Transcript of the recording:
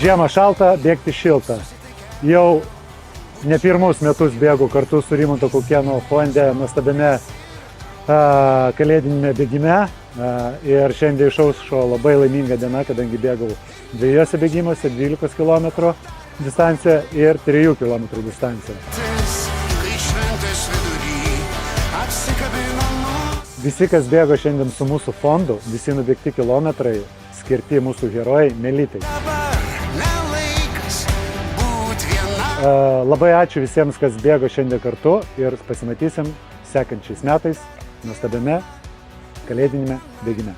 Žiemą šalta, bėgti šilta. Jau ne pirmus metus bėgu kartu su Rimanto Kaukėno fonde nuostabiame kalėdinėme bėgime. Ir šiandien išaušo labai laiminga diena, kadangi bėgau 2 bėgimuose, 12 km distanciją ir 3 km distanciją. Visi, kas bėgo šiandien su mūsų fondu, visi nubėgti kilometrai skirti mūsų herojai Melytei. Labai ačiū visiems, kas bėgo šiandien kartu ir pasimatysim sekančiais metais nuostabiame kalėdinėme bėgime.